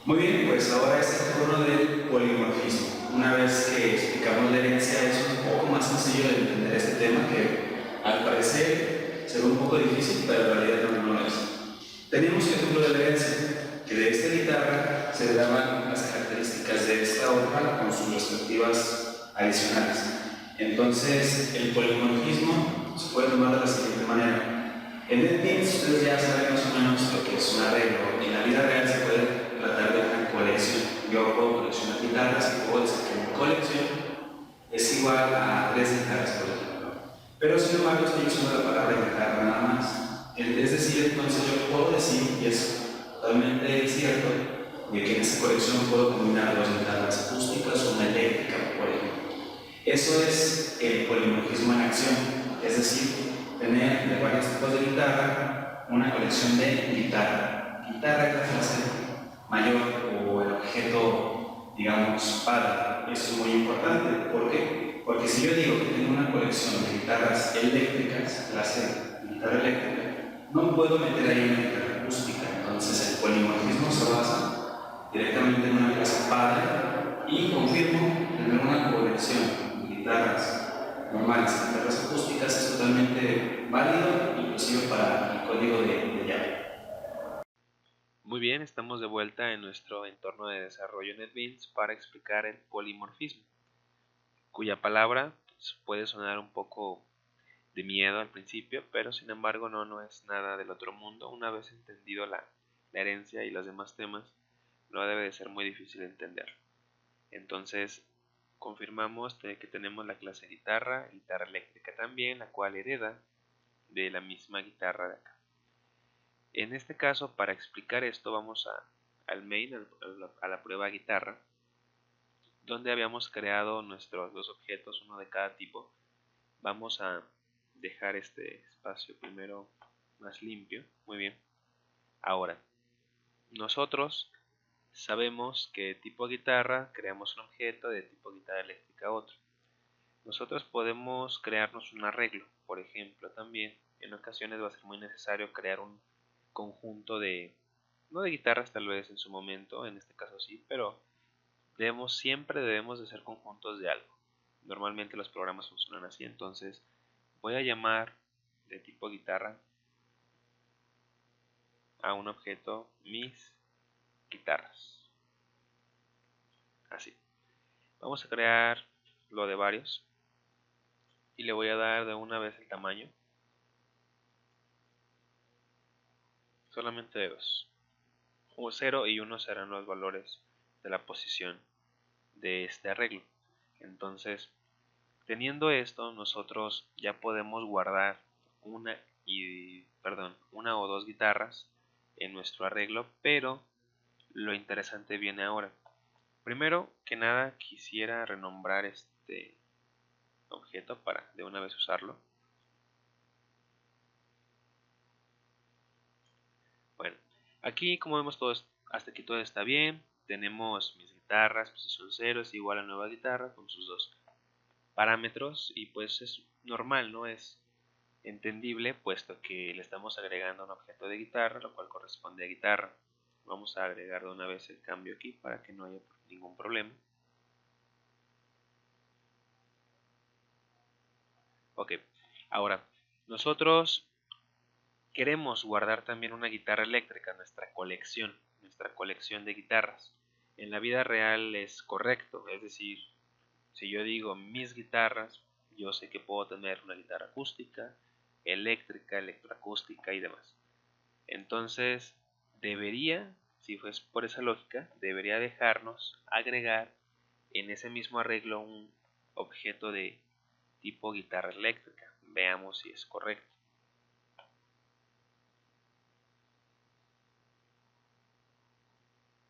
Muy bien, pues ahora es el turno del polimorfismo. Una vez que explicamos la herencia, es un poco más sencillo de entender este tema que al parecer se ve un poco difícil, pero en realidad no lo es. Tenemos el ejemplo de la herencia, que de esta guitarra se le daban las características de esta otra con sus respectivas adicionales. Entonces, el polimorfismo se puede tomar de la siguiente manera. En NetBeans ustedes ya saben más o menos lo que es un arreglo. En la vida real se puede tratar de una colección. Yo puedo coleccionar guitarras y puedo decir que mi colección es igual a 3 guitarras, por ejemplo. Pero sin embargo estoy usando la palabra guitarra nada más. Es decir, entonces yo puedo decir, y es totalmente cierto, de que en esa colección puedo combinar dos guitarras acústicas o una eléctrica, por ejemplo. Eso es el polimorfismo en acción, es decir, tener de varios tipos de guitarra una colección de guitarra. Guitarra es la frase mayor o el objeto, digamos, padre. Eso es muy importante. ¿Por qué? Porque si yo digo que tengo una colección de guitarras eléctricas, clase guitarra eléctrica, no puedo meter ahí una guitarra acústica. Entonces el polimorfismo se basa directamente en una clase padre y confirmo tener una colección de guitarras normales, guitarras acústicas es totalmente válido, inclusive para el código de llave. Muy bien, estamos de vuelta en nuestro entorno de desarrollo NetBeans para explicar el polimorfismo, cuya palabra puede sonar un poco de miedo al principio, pero sin embargo no es nada del otro mundo. Una vez entendido la herencia y los demás temas, no debe de ser muy difícil entender. Entonces, confirmamos que tenemos la clase guitarra eléctrica también, la cual hereda de la misma guitarra de acá. En este caso, para explicar esto, vamos al main, a la prueba guitarra, donde habíamos creado nuestros dos objetos, uno de cada tipo. Vamos a dejar este espacio primero más limpio. Muy bien. Ahora, nosotros sabemos que de tipo guitarra creamos un objeto, de tipo guitarra eléctrica otro. Nosotros podemos crearnos un arreglo, por ejemplo, también en ocasiones va a ser muy necesario crear un conjunto no de guitarras tal vez en su momento, en este caso sí, pero siempre debemos de ser conjuntos de algo. Normalmente los programas funcionan así, entonces voy a llamar de tipo guitarra a un objeto mis guitarras. Así. Vamos a crear lo de varios y le voy a dar de una vez el tamaño. Solamente de 2. 0 y 1 serán los valores de la posición de este arreglo. Entonces, teniendo esto, nosotros ya podemos guardar una o dos guitarras en nuestro arreglo, pero lo interesante viene ahora. Primero que nada, quisiera renombrar este objeto para de una vez usarlo. Bueno, aquí como vemos hasta aquí todo está bien. Tenemos mis guitarras, posición 0 es igual a nueva guitarra con sus dos parámetros y pues es normal, ¿no? Es entendible puesto que le estamos agregando un objeto de guitarra, lo cual corresponde a guitarra. Vamos a agregar de una vez el cambio aquí para que no haya ningún problema. Ok, ahora nosotros queremos guardar también una guitarra eléctrica, nuestra colección de guitarras. En la vida real es correcto, es decir, si yo digo mis guitarras, yo sé que puedo tener una guitarra acústica, eléctrica, electroacústica y demás. Entonces, si fuese por esa lógica, debería dejarnos agregar en ese mismo arreglo un objeto de tipo guitarra eléctrica. Veamos si es correcto.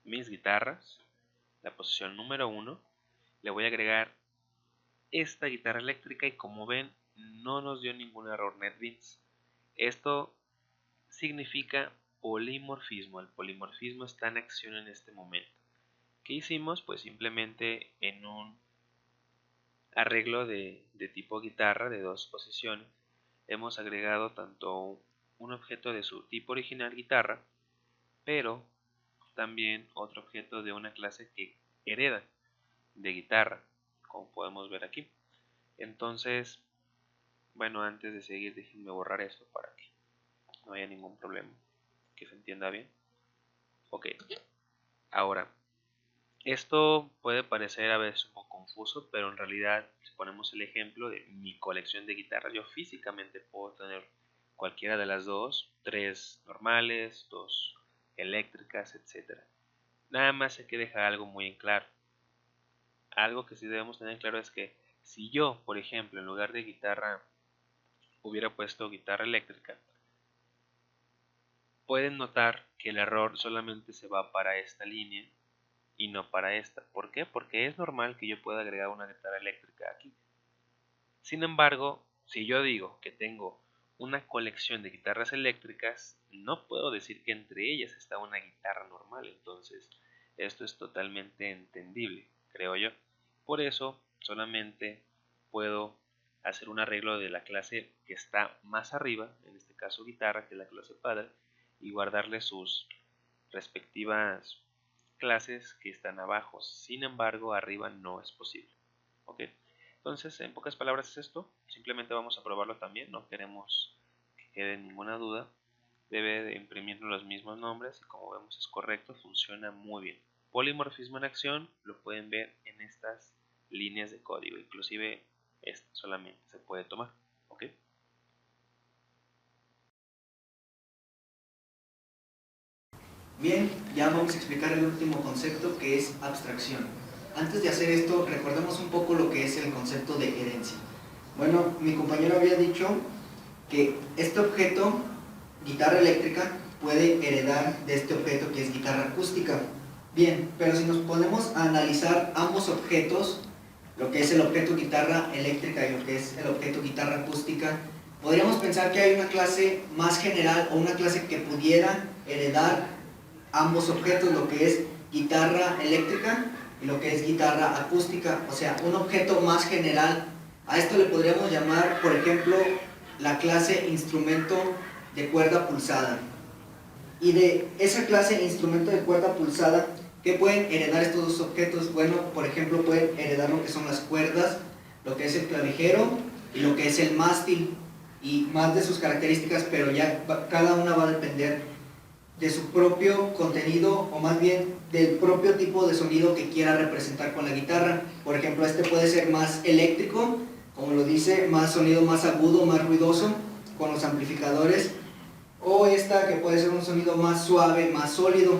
Mis guitarras, la posición número 1, le voy a agregar esta guitarra eléctrica y como ven no nos dio ningún error NetBeans. Esto significa polimorfismo. El polimorfismo está en acción en este momento. ¿Qué hicimos? Pues simplemente en un arreglo de tipo guitarra de dos posiciones hemos agregado tanto un objeto de su tipo original guitarra, pero también otro objeto de una clase que hereda de guitarra, como podemos ver aquí. Entonces, bueno, antes de seguir, déjenme borrar esto para que no haya ningún problema, que se entienda bien. Ok, ahora, esto puede parecer a veces un poco confuso, pero en realidad, si ponemos el ejemplo de mi colección de guitarras, yo físicamente puedo tener cualquiera de las dos, 3 normales, 2 eléctricas, etc. Nada más hay que dejar algo muy en claro. Algo que sí debemos tener claro es que si yo, por ejemplo, en lugar de guitarra hubiera puesto guitarra eléctrica, pueden notar que el error solamente se va para esta línea y no para esta. ¿Por qué? Porque es normal que yo pueda agregar una guitarra eléctrica aquí. Sin embargo, si yo digo que tengo una colección de guitarras eléctricas, no puedo decir que entre ellas está una guitarra normal. Entonces, esto es totalmente entendible, creo yo. Por eso, solamente puedo hacer un arreglo de la clase que está más arriba, en este caso guitarra, que es la clase padre, y guardarle sus respectivas clases que están abajo. Sin embargo, arriba no es posible. ¿Ok? Entonces, en pocas palabras es esto. Simplemente vamos a probarlo también. No queremos que quede ninguna duda. Debe de imprimirnos los mismos nombres y como vemos es correcto, funciona muy bien. Polimorfismo en acción lo pueden ver en estas líneas de código. Inclusive esta solamente se puede tomar. ¿Ok? Bien, ya vamos a explicar el último concepto, que es abstracción. Antes de hacer esto, recordemos un poco lo que es el concepto de herencia. Bueno, mi compañero había dicho que este objeto, guitarra eléctrica, puede heredar de este objeto que es guitarra acústica. Bien, pero si nos ponemos a analizar ambos objetos, lo que es el objeto guitarra eléctrica y lo que es el objeto guitarra acústica, podríamos pensar que hay una clase más general o una clase que pudiera heredar ambos objetos, lo que es guitarra eléctrica y lo que es guitarra acústica, o sea, un objeto más general. A esto le podríamos llamar, por ejemplo, la clase instrumento de cuerda pulsada. Y de esa clase instrumento de cuerda pulsada, ¿qué pueden heredar estos dos objetos? Bueno, por ejemplo, pueden heredar lo que son las cuerdas, lo que es el clavijero y lo que es el mástil, y más de sus características, pero ya cada una va a depender de su propio contenido, o más bien del propio tipo de sonido que quiera representar con la guitarra. Por ejemplo, este puede ser más eléctrico, como lo dice, más sonido más agudo, más ruidoso con los amplificadores, o esta que puede ser un sonido más suave, más sólido.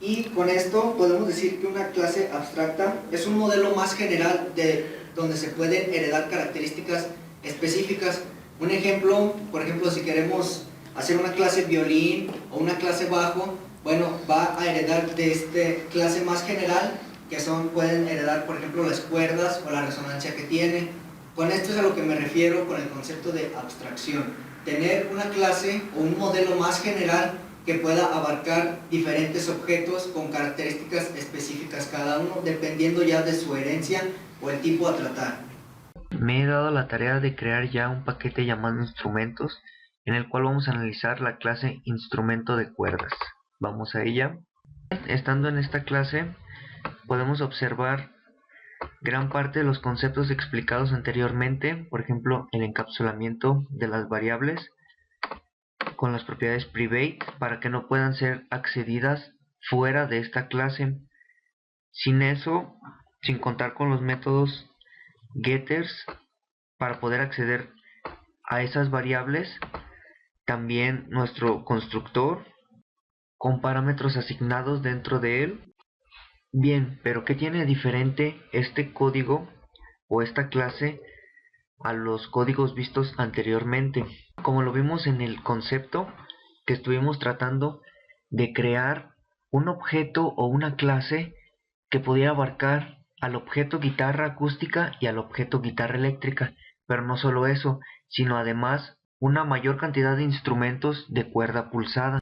Y con esto podemos decir que una clase abstracta es un modelo más general de donde se pueden heredar características específicas. Un ejemplo, por ejemplo, si queremos hacer una clase violín o una clase bajo, bueno, va a heredar de esta clase más general, que pueden heredar, por ejemplo, las cuerdas o la resonancia que tiene. Con esto es a lo que me refiero con el concepto de abstracción. Tener una clase o un modelo más general que pueda abarcar diferentes objetos con características específicas cada uno, dependiendo ya de su herencia o el tipo a tratar. Me he dado la tarea de crear ya un paquete llamado instrumentos, en el cual vamos a analizar la clase instrumento de cuerdas. Vamos a ella. Estando en esta clase, podemos observar gran parte de los conceptos explicados anteriormente, por ejemplo, el encapsulamiento de las variables con las propiedades private para que no puedan ser accedidas fuera de esta clase. Sin eso, sin contar con los métodos getters para poder acceder a esas variables, también nuestro constructor con parámetros asignados dentro de él. Bien, pero ¿qué tiene diferente este código o esta clase a los códigos vistos anteriormente? Como lo vimos en el concepto que estuvimos tratando de crear un objeto o una clase que pudiera abarcar al objeto guitarra acústica y al objeto guitarra eléctrica, pero no solo eso, sino además una mayor cantidad de instrumentos de cuerda pulsada.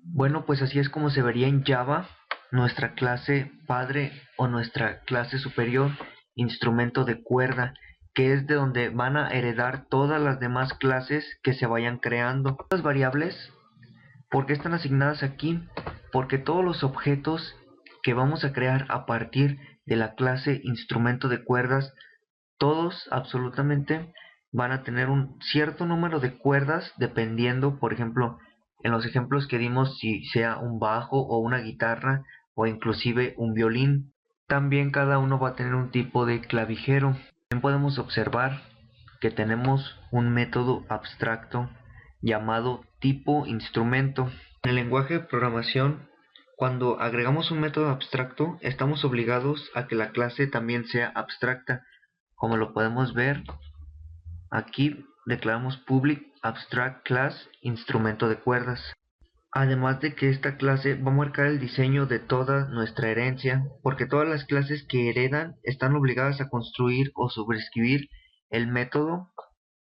Bueno, pues así es como se vería en Java nuestra clase padre o nuestra clase superior, instrumento de cuerda, que es de donde van a heredar todas las demás clases que se vayan creando. Las variables, ¿por qué están asignadas aquí? porque todos los objetos que vamos a crear a partir de la clase instrumento de cuerdas, todos absolutamente van a tener un cierto número de cuerdas dependiendo, por ejemplo, en los ejemplos que dimos, si sea un bajo o una guitarra o inclusive un violín. También cada uno va a tener un tipo de clavijero. También podemos observar que tenemos un método abstracto llamado tipo instrumento. En el lenguaje de programación, cuando agregamos un método abstracto, estamos obligados a que la clase también sea abstracta. Como lo podemos ver, aquí declaramos public abstract class instrumento de cuerdas. Además de que esta clase va a marcar el diseño de toda nuestra herencia, porque todas las clases que heredan están obligadas a construir o sobreescribir el método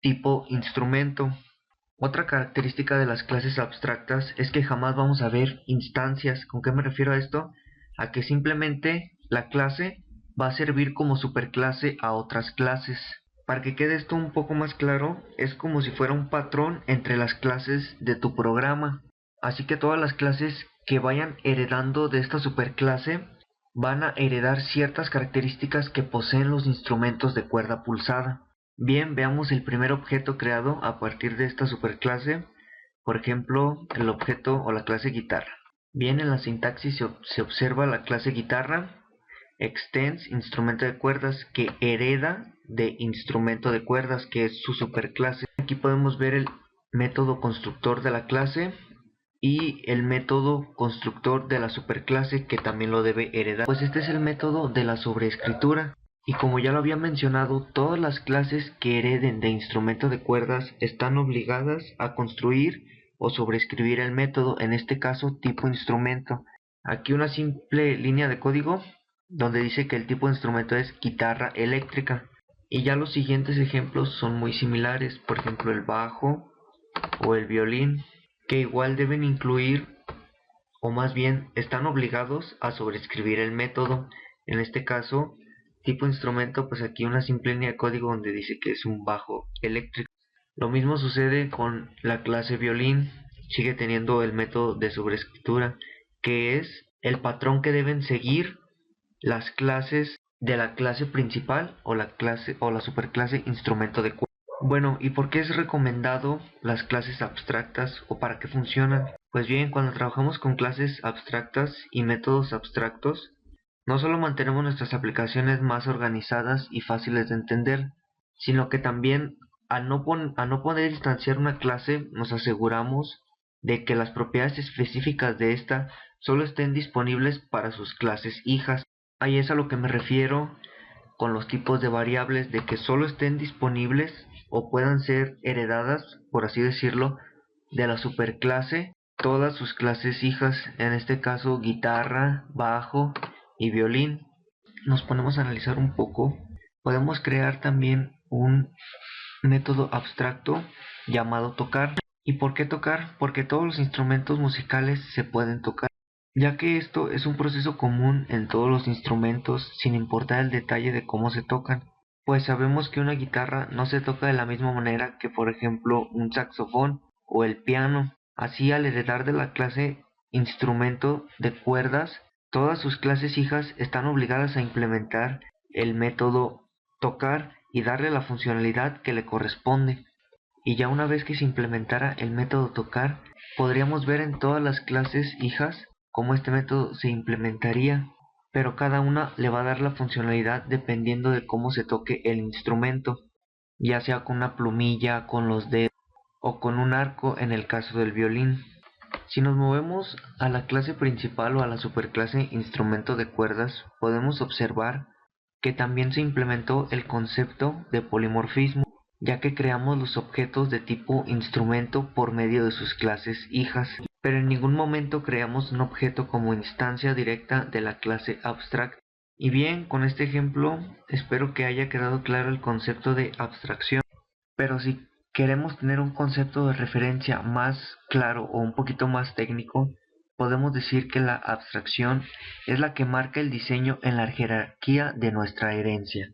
tipo instrumento. Otra característica de las clases abstractas es que jamás vamos a ver instancias. ¿Con qué me refiero a esto? A que simplemente la clase va a servir como superclase a otras clases. Para que quede esto un poco más claro, es como si fuera un patrón entre las clases de tu programa. Así que todas las clases que vayan heredando de esta superclase van a heredar ciertas características que poseen los instrumentos de cuerda pulsada. Bien, veamos el primer objeto creado a partir de esta superclase, por ejemplo, el objeto o la clase guitarra. Bien, en la sintaxis se observa la clase guitarra, extends instrumento de cuerdas, que hereda de instrumento de cuerdas, que es su superclase. Aquí podemos ver el método constructor de la clase y el método constructor de la superclase, que también lo debe heredar. Pues este es el método de la sobreescritura. Y como ya lo había mencionado, todas las clases que hereden de instrumento de cuerdas están obligadas a construir o sobreescribir el método, en este caso tipo instrumento. Aquí una simple línea de código donde dice que el tipo de instrumento es guitarra eléctrica. Y ya los siguientes ejemplos son muy similares, por ejemplo el bajo o el violín, que igual deben incluir, o más bien están obligados a sobreescribir el método. En este caso, tipo instrumento, pues aquí una simple línea de código donde dice que es un bajo eléctrico. Lo mismo sucede con la clase violín, sigue teniendo el método de sobreescritura, que es el patrón que deben seguir las clases de la clase principal o la clase o la superclase instrumento de cuerda. Bueno, ¿y por qué es recomendado las clases abstractas o para qué funcionan? Pues bien, cuando trabajamos con clases abstractas y métodos abstractos, no solo mantenemos nuestras aplicaciones más organizadas y fáciles de entender, sino que también al no poder instanciar una clase, nos aseguramos de que las propiedades específicas de esta solo estén disponibles para sus clases hijas. Ahí es a lo que me refiero con los tipos de variables, de que solo estén disponibles o puedan ser heredadas, por así decirlo, de la superclase todas sus clases hijas, en este caso guitarra, bajo y violín. Nos ponemos a analizar un poco. Podemos crear también un método abstracto llamado tocar. ¿Y por qué tocar? Porque todos los instrumentos musicales se pueden tocar, ya que esto es un proceso común en todos los instrumentos sin importar el detalle de cómo se tocan. Pues sabemos que una guitarra no se toca de la misma manera que por ejemplo un saxofón o el piano. Así, al heredar de la clase instrumento de cuerdas, todas sus clases hijas están obligadas a implementar el método tocar y darle la funcionalidad que le corresponde. Y ya una vez que se implementara el método tocar, podríamos ver en todas las clases hijas cómo este método se implementaría, pero cada una le va a dar la funcionalidad dependiendo de cómo se toque el instrumento, ya sea con una plumilla, con los dedos o con un arco en el caso del violín. Si nos movemos a la clase principal o a la superclase instrumento de cuerdas, podemos observar que también se implementó el concepto de polimorfismo, ya que creamos los objetos de tipo instrumento por medio de sus clases hijas, pero en ningún momento creamos un objeto como instancia directa de la clase abstract. Y bien, con este ejemplo espero que haya quedado claro el concepto de abstracción, pero si queremos tener un concepto de referencia más claro o un poquito más técnico, podemos decir que la abstracción es la que marca el diseño en la jerarquía de nuestra herencia.